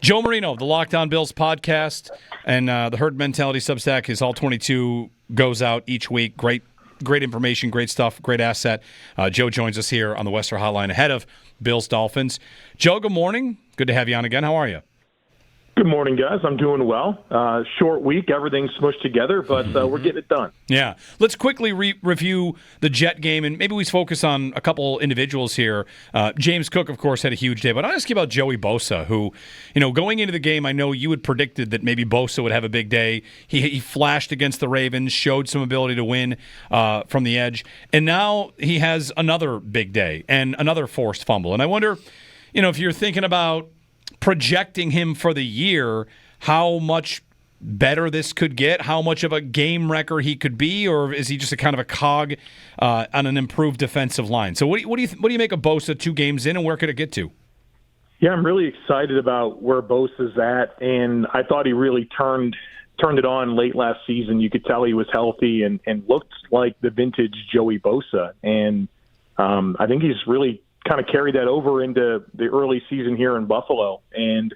Joe Marino, the Locked On Bills podcast, and the Herd Mentality Substack, his All 22 goes out each week. Great information, great stuff, great asset. Joe joins us here on the Western Hotline ahead of Bills Dolphins. Joe, good morning. Good to have you on again. How are you? Good morning, guys. I'm doing well. Short week, everything's smushed together, but we're getting it done. Yeah. Let's quickly review the Jet game, and maybe we focus on a couple individuals here. James Cook, of course, had a huge day, but I'll ask you about Joey Bosa, who, going into the game, I know you had predicted that maybe Bosa would have a big day. He flashed against the Ravens, showed some ability to win from the edge, and now he has another big day and another forced fumble. And I wonder, if you're thinking about projecting him for the year, how much better this could get, how much of a game wrecker he could be, or is he just a kind of a cog on an improved defensive line? So what do you make of Bosa 2 games in, and where could it get to? Yeah, I'm really excited about where Bosa's at, and I thought he really turned it on late last season. You could tell he was healthy and looked like the vintage Joey Bosa, and I think he's really kind of carried that over into the early season here in Buffalo. And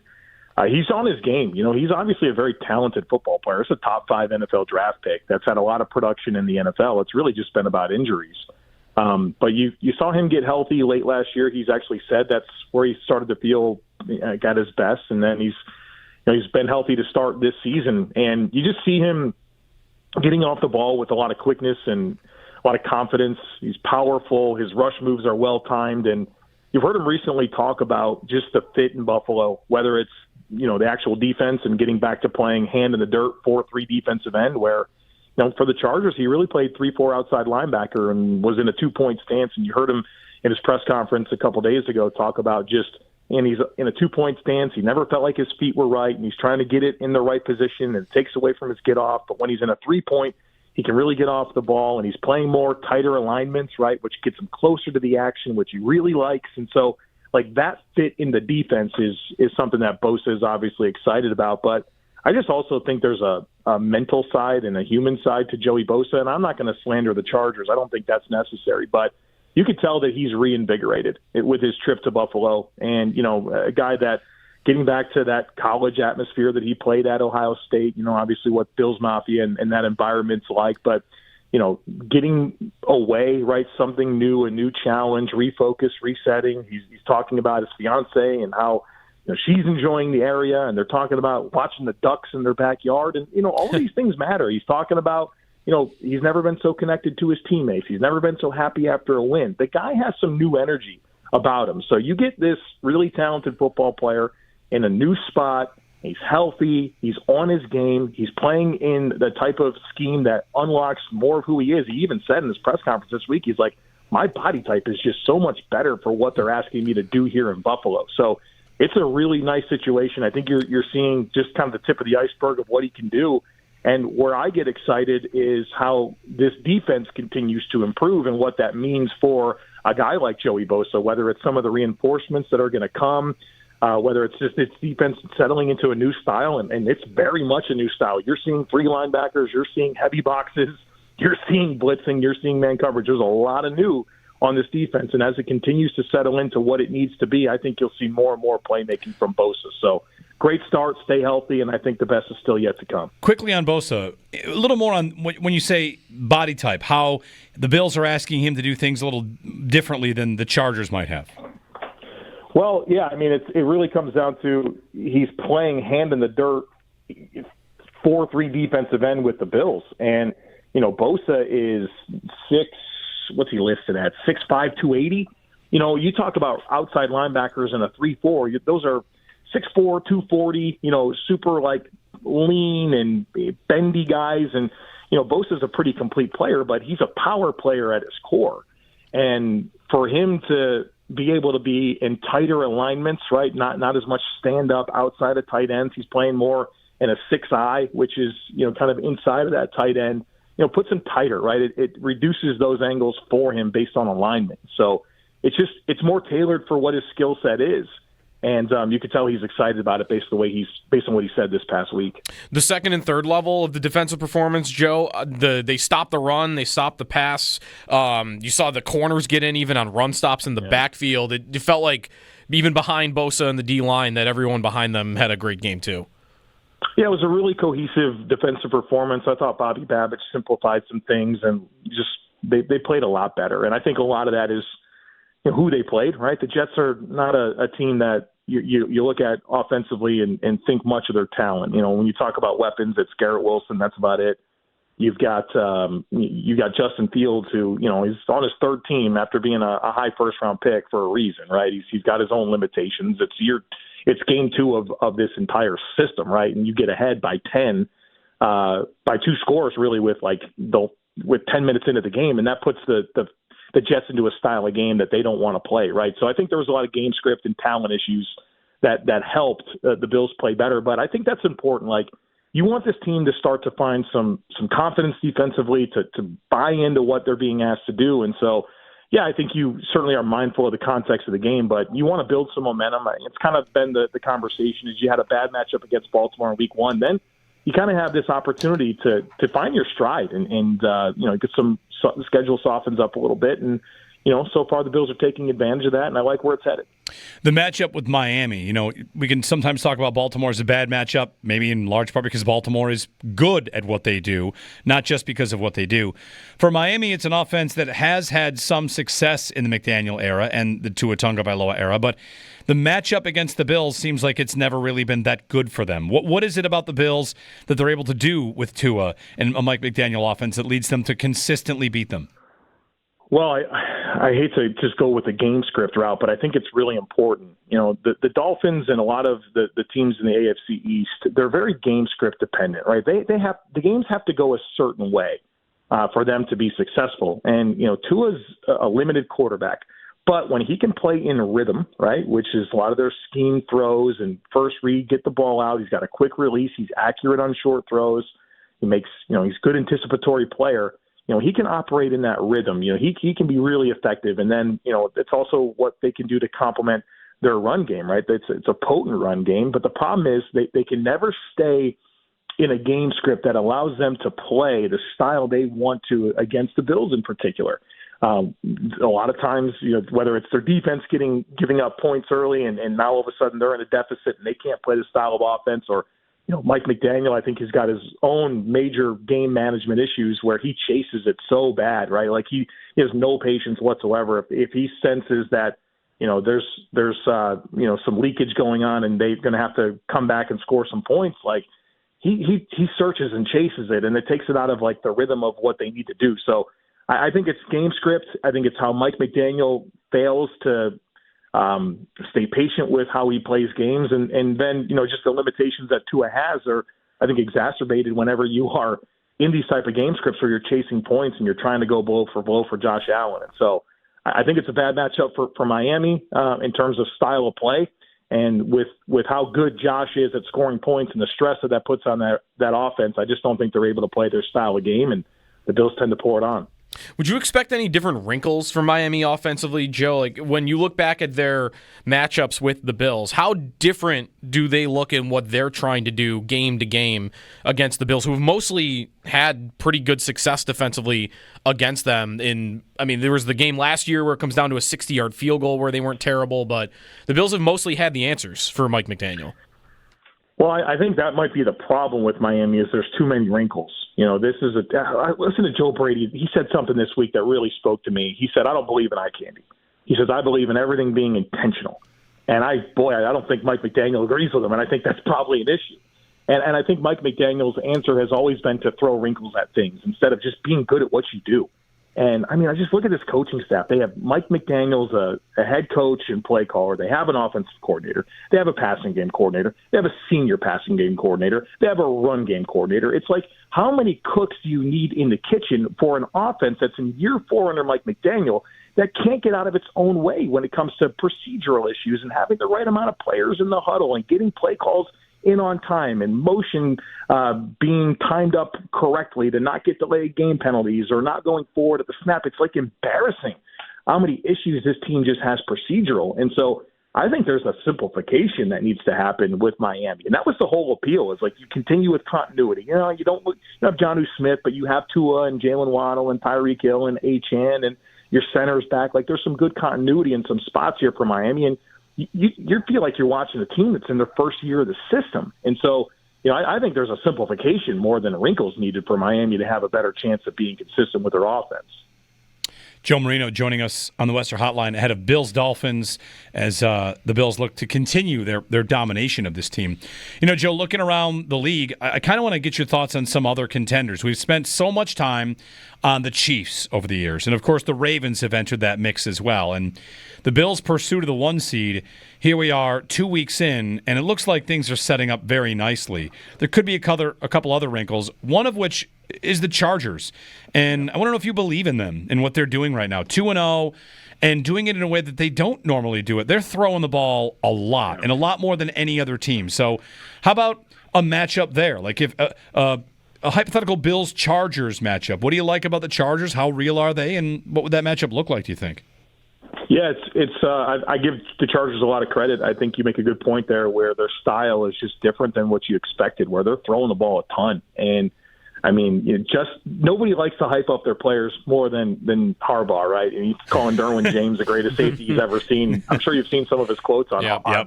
he's on his game. He's obviously a very talented football player. It's a top 5 NFL draft pick that's had a lot of production in the NFL. It's really just been about injuries. But you saw him get healthy late last year. He's actually said that's where he started to feel got his best. And then he's been healthy to start this season. And you just see him getting off the ball with a lot of quickness and a lot of confidence. He's powerful. His rush moves are well-timed. And you've heard him recently talk about just the fit in Buffalo, whether it's, the actual defense and getting back to playing hand in the dirt 4-3 defensive end, where, for the Chargers, he really played 3-4 outside linebacker and was in a 2-point stance. And you heard him in his press conference a couple days ago talk about and he's in a 2-point stance. He never felt like his feet were right, and he's trying to get it in the right position, and it takes away from his get off. But when he's in a 3-point, he can really get off the ball, and he's playing more tighter alignments, right, which gets him closer to the action, which he really likes. And so, that fit in the defense is something that Bosa is obviously excited about. But I just also think there's a mental side and a human side to Joey Bosa, and I'm not going to slander the Chargers. I don't think that's necessary. But you could tell that he's reinvigorated with his trip to Buffalo. And, a guy that getting back to that college atmosphere that he played at Ohio State, obviously what Bills Mafia and that environment's like, but, getting away, right, something new, a new challenge, refocus, resetting. He's talking about his fiance and how she's enjoying the area, and they're talking about watching the ducks in their backyard. And, all of these things matter. He's talking about, he's never been so connected to his teammates. He's never been so happy after a win. The guy has some new energy about him. So you get this really talented football player in a new spot. He's healthy. He's on his game. He's playing in the type of scheme that unlocks more of who he is. He even said in his press conference this week, he's like, my body type is just so much better for what they're asking me to do here in Buffalo. So it's a really nice situation. I think you're seeing just kind of the tip of the iceberg of what he can do. And where I get excited is how this defense continues to improve and what that means for a guy like Joey Bosa, whether it's some of the reinforcements that are going to come, whether it's just its defense settling into a new style, and it's very much a new style. You're seeing 3 linebackers, you're seeing heavy boxes, you're seeing blitzing, you're seeing man coverage. There's a lot of new on this defense, and as it continues to settle into what it needs to be, I think you'll see more and more playmaking from Bosa. So great start, stay healthy, and I think the best is still yet to come. Quickly on Bosa, a little more on when you say body type, how the Bills are asking him to do things a little differently than the Chargers might have. Well, yeah, I mean, it really comes down to he's playing hand in the dirt 4-3 defensive end with the Bills. And, Bosa is what's he listed at? 6'5", 280. You talk about outside linebackers in a 3-4. Those are 6'4", 240, super lean and bendy guys. And, Bosa's a pretty complete player, but he's a power player at his core. And for him to be able to be in tighter alignments, right? Not as much stand up outside of tight ends. He's playing more in a 6-eye, which is, kind of inside of that tight end, puts him tighter, right? It reduces those angles for him based on alignment. So it's more tailored for what his skill set is. And you could tell he's excited about it based on what he said this past week. The second and third level of the defensive performance, Joe, they stopped the run, they stopped the pass. You saw the corners get in even on run stops in the backfield. It felt like even behind Bosa and the D-line that everyone behind them had a great game too. Yeah, it was a really cohesive defensive performance. I thought Bobby Babbitt simplified some things and just they played a lot better. And I think a lot of that is who they played, right? The Jets are not a team that you look at offensively and think much of their talent. When you talk about weapons, it's Garrett Wilson. That's about it. You've got Justin Fields, who he's on his third team after being a high first round pick for a reason, right? He's got his own limitations. It's game two of this entire system, right? And you get ahead by 10, by 2 scores really with 10 minutes into the game, and that puts the Jets into a style of game that they don't want to play, right? So I think there was a lot of game script and talent issues that helped the Bills play better. But I think that's important. You want this team to start to find some confidence defensively to buy into what they're being asked to do. And so, yeah, I think you certainly are mindful of the context of the game, but you want to build some momentum. It's kind of been the conversation is you had a bad matchup against Baltimore in week 1. Then you kind of have this opportunity to find your stride and get some schedule softens up a little bit. And, so far the Bills are taking advantage of that, and I like where it's headed. The matchup with Miami, we can sometimes talk about Baltimore as a bad matchup, maybe in large part because Baltimore is good at what they do, not just because of what they do. For Miami, it's an offense that has had some success in the McDaniel era and the Tua Tagovailoa era, but the matchup against the Bills seems like it's never really been that good for them. What is it about the Bills that they're able to do with Tua and a Mike McDaniel offense that leads them to consistently beat them? Well, I hate to just go with the game script route, but I think it's really important. The Dolphins and a lot of the teams in the AFC East, they're very game script dependent, right? The games have to go a certain way for them to be successful. And, Tua's a limited quarterback, but when he can play in rhythm, right, which is a lot of their scheme throws and first read, get the ball out. He's got a quick release. He's accurate on short throws. He's a good anticipatory player. He can operate in that rhythm. He can be really effective. And then, it's also what they can do to complement their run game, right? It's a potent run game. But the problem is they can never stay in a game script that allows them to play the style they want to against the Bills in particular. A lot of times, whether it's their defense giving up points early and now all of a sudden they're in a deficit and they can't play the style of offense, or Mike McDaniel, I think, has got his own major game management issues where he chases it so bad, right? He has no patience whatsoever. If he senses that, there's some leakage going on and they're going to have to come back and score some points, he searches and chases it, and it takes it out of the rhythm of what they need to do. So I think it's game script. I think it's how Mike McDaniel fails to stay patient with how he plays games. And then, just the limitations that Tua has are, I think, exacerbated whenever you are in these type of game scripts where you're chasing points and you're trying to go blow for Josh Allen. And so I think it's a bad matchup for Miami in terms of style of play. And with how good Josh is at scoring points and the stress that puts on that offense, I just don't think they're able to play their style of game, and the Bills tend to pour it on. Would you expect any different wrinkles from Miami offensively, Joe? When you look back at their matchups with the Bills, how different do they look in what they're trying to do game to game against the Bills, who have mostly had pretty good success defensively against them? There was the game last year where it comes down to a 60-yard field goal where they weren't terrible, but the Bills have mostly had the answers for Mike McDaniel. Well, I think that might be the problem with Miami is there's too many wrinkles. I listened to Joe Brady. He said something this week that really spoke to me. He said, I don't believe in eye candy. He says, I believe in everything being intentional. And I don't think Mike McDaniel agrees with him, and I think that's probably an issue. And I think Mike McDaniel's answer has always been to throw wrinkles at things instead of just being good at what you do. And, I just look at this coaching staff. They have Mike McDaniel's a head coach and play caller. They have an offensive coordinator. They have a passing game coordinator. They have a senior passing game coordinator. They have a run game coordinator. It's how many cooks do you need in the kitchen for an offense that's in year 4 under Mike McDaniel that can't get out of its own way when it comes to procedural issues and having the right amount of players in the huddle and getting play calls in on time and motion being timed up correctly to not get delayed game penalties or not going forward at the snap. It's embarrassing how many issues this team just has procedural. And so I think there's a simplification that needs to happen with Miami. And that was the whole appeal, is like you continue with continuity. You know, you don't have Jonnu Smith, but you have Tua and Jalen Waddle and Tyreek Hill and Achane and your center's back. Like, there's some good continuity in some spots here for Miami. And you feel like you're watching a team that's in their first year of the system. And so, you know, I think there's a simplification more than wrinkles needed for Miami to have a better chance of being consistent with their offense. Joe Marino joining us on the Western Hotline ahead of Bills-Dolphins as the Bills look to continue their domination of this team. You know, Joe, looking around the league, I kind of want to get your thoughts on some other contenders. We've spent so much time on the Chiefs over the years, and of course the Ravens have entered that mix as well. And the Bills' pursuit of the 1 seed, here we are 2 weeks in, and it looks like things are setting up very nicely. There could be a couple other wrinkles, one of which is the Chargers. And I want to know if you believe in them and what they're doing right now. 2-0 and doing it in a way that they don't normally do it. They're throwing the ball a lot and a lot more than any other team. So how about a matchup there? Like if a hypothetical Bills-Chargers matchup, what do you like about the Chargers? How real are they? And what would that matchup look like, do you think? Yeah, I give the Chargers a lot of credit. I think you make a good point there where their style is just different than what you expected, where they're throwing the ball a ton. And I mean, nobody likes to hype up their players more than Harbaugh, right? And he's calling Derwin James the greatest safety he's ever seen. I'm sure you've seen some of his quotes on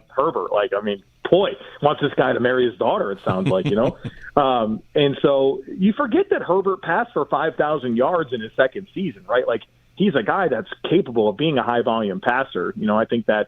Herbert. Like, I mean, boy, wants this guy to marry his daughter, it sounds like, you know? And so you forget that Herbert passed for 5,000 yards in his second season, right? Like, he's a guy that's capable of being a high-volume passer. You know, I think that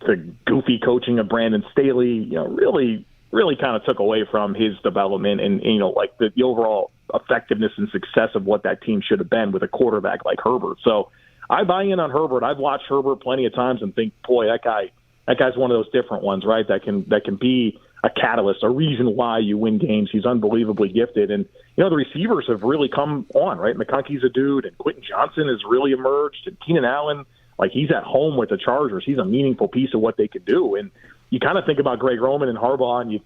the goofy coaching of Brandon Staley, you know, really kind of took away from his development and you know, like the overall effectiveness and success of what that team should have been with a quarterback like Herbert. So I buy in on Herbert. I've watched Herbert plenty of times and think, boy, that guy's one of those different ones, right? That can be a catalyst, a reason why you win games. He's unbelievably gifted. And, you know, the receivers have really come on, right? McConkey's a dude, and Quentin Johnson has really emerged, and Keenan Allen, like, he's at home with the Chargers. He's a meaningful piece of what they could do. And you kind of think about Greg Roman and Harbaugh, and you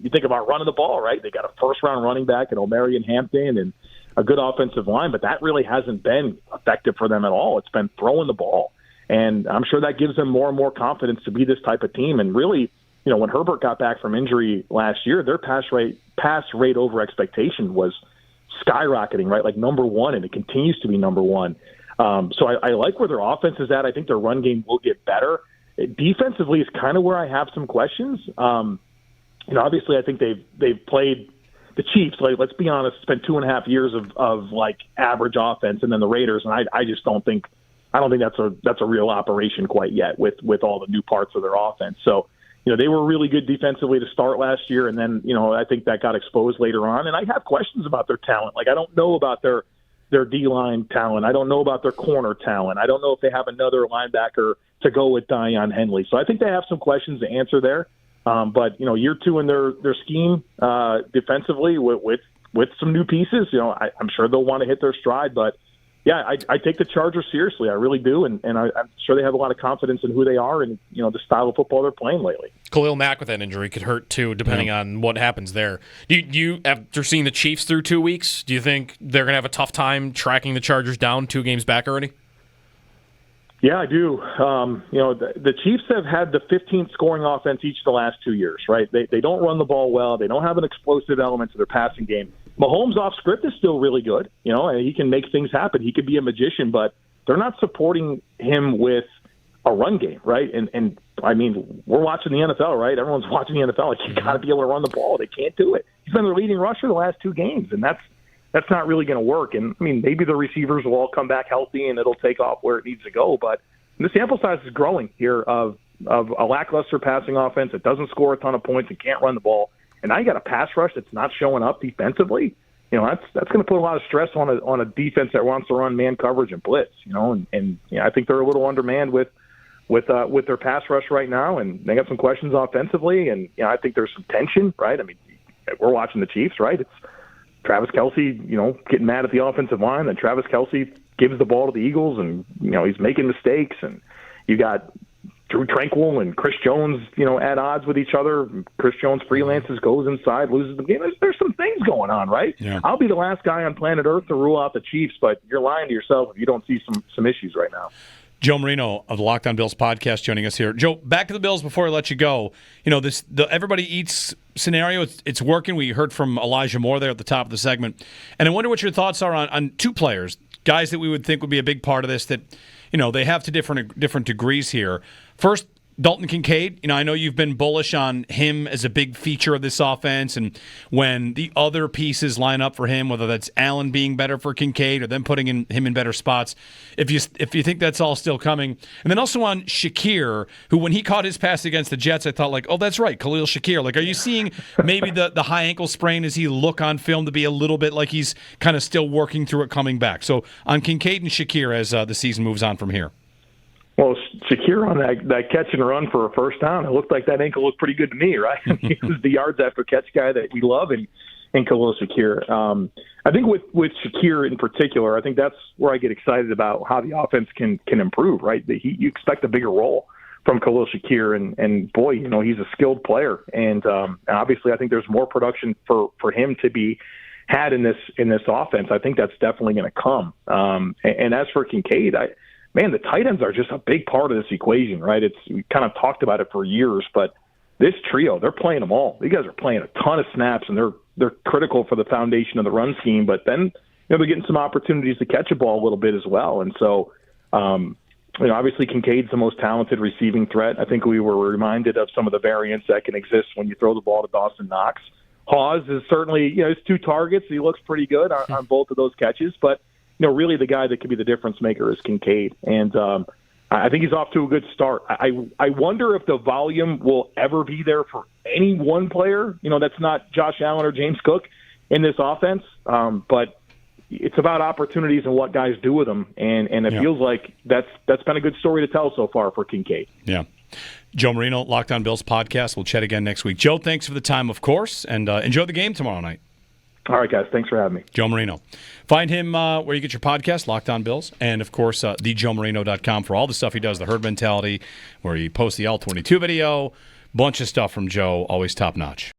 think about running the ball, right? They got a first-round running back in Omarion Hampton and a good offensive line, but that really hasn't been effective for them at all. It's been throwing the ball. And I'm sure that gives them more and more confidence to be this type of team. And really, you know, when Herbert got back from injury last year, their pass rate over expectation was skyrocketing, right? Like number one, and it continues to be number one. So I like where their offense is at. I think their run game will get better. Defensively is kind of where I have some questions. You know, obviously, I think they've played the Chiefs. Like, let's be honest, spent 2.5 years of like average offense, and then the Raiders. And I just don't think that's a real operation quite yet with all the new parts of their offense. So, you know, they were really good defensively to start last year, and then, you know, I think that got exposed later on. And I have questions about their talent. Like, I don't know about their D-line talent. I don't know about their corner talent. I don't know if they have another linebacker to go with Deion Henley. So I think they have some questions to answer there. But, you know, year two in their scheme defensively with some new pieces, you know, I'm sure they'll want to hit their stride. But, yeah, I take the Chargers seriously. I really do. And I'm sure they have a lot of confidence in who they are and, you know, the style of football they're playing lately. Khalil Mack with that injury could hurt, too, depending on what happens there. Do you, after seeing the Chiefs through 2 weeks, do you think they're going to have a tough time tracking the Chargers down 2 games back already? Yeah, I do. You know, the Chiefs have had the 15th scoring offense each of the last 2 years, right? They don't run the ball well. They don't have an explosive element to their passing game. Mahomes off script is still really good, you know, and he can make things happen. He could be a magician, but they're not supporting him with a run game, right? And I mean, we're watching the NFL, right? Everyone's watching the NFL. Like, you got to be able to run the ball. They can't do it. He's been their leading rusher the last 2 games, and that's not really going to work. And, I mean, maybe the receivers will all come back healthy and it'll take off where it needs to go, but the sample size is growing here of a lackluster passing offense that doesn't score a ton of points and can't run the ball. And now you got a pass rush that's not showing up defensively. You know, that's going to put a lot of stress on a defense that wants to run man coverage and blitz. You know, and you know, I think they're a little undermanned with their pass rush right now, and they got some questions offensively. And you know, I think there's some tension, right? I mean, we're watching the Chiefs, right? It's Travis Kelce, you know, getting mad at the offensive line, then Travis Kelce gives the ball to the Eagles, and you know, he's making mistakes, and you got Drew Tranquill and Chris Jones, you know, at odds with each other. Chris Jones freelances, goes inside, loses the game. There's some things going on, right? Yeah. I'll be the last guy on planet Earth to rule out the Chiefs, but you're lying to yourself if you don't see some issues right now. Joe Marino of the Locked On Bills podcast joining us here. Joe, back to the Bills before I let you go. You know, the everybody eats scenario, it's working. We heard from Elijah Moore there at the top of the segment. And I wonder what your thoughts are on two players, guys that we would think would be a big part of this that, you know, they have to different degrees here. First, Dalton Kincaid, you know, I know you've been bullish on him as a big feature of this offense, and when the other pieces line up for him, whether that's Allen being better for Kincaid or them putting him in better spots, if you think that's all still coming. And then also on Shakir, who when he caught his pass against the Jets, I thought, like, oh, that's right, Khalil Shakir. Like, are you seeing maybe the high ankle sprain, as he look on film to be a little bit like he's kind of still working through it coming back? So on Kincaid and Shakir as the season moves on from here. Well, Shakir on that catch and run for a first down, it looked like that ankle looked pretty good to me, right? He was the yards after catch guy that we love, and Khalil Shakir. I think with Shakir in particular, I think that's where I get excited about how the offense can improve, right? You expect a bigger role from Khalil Shakir, and boy, you know, he's a skilled player, and obviously I think there's more production for him to be had in this offense. I think that's definitely going to come. And as for Kincaid, man, the tight ends are just a big part of this equation, right? We kind of talked about it for years, but this trio, they're playing them all. These guys are playing a ton of snaps, and they're critical for the foundation of the run scheme. But then, you know, they're getting some opportunities to catch a ball a little bit as well. And so, you know, obviously Kincaid's the most talented receiving threat. I think we were reminded of some of the variants that can exist when you throw the ball to Dawson Knox. Hawes is certainly, you know, it's 2 targets. He looks pretty good on both of those catches, but you know, really the guy that could be the difference maker is Kincaid. And I think he's off to a good start. I wonder if the volume will ever be there for any one player, you know, that's not Josh Allen or James Cook in this offense. But it's about opportunities and what guys do with them. And it feels like that's been a good story to tell so far for Kincaid. Yeah. Joe Marino, Locked On Bills podcast. We'll chat again next week. Joe, thanks for the time, of course, and enjoy the game tomorrow night. All right, guys. Thanks for having me. Joe Marino. Find him where you get your podcast, Locked On Bills, and, of course, thejoemarino.com for all the stuff he does, the herd mentality, where he posts the L22 video, bunch of stuff from Joe, always top-notch.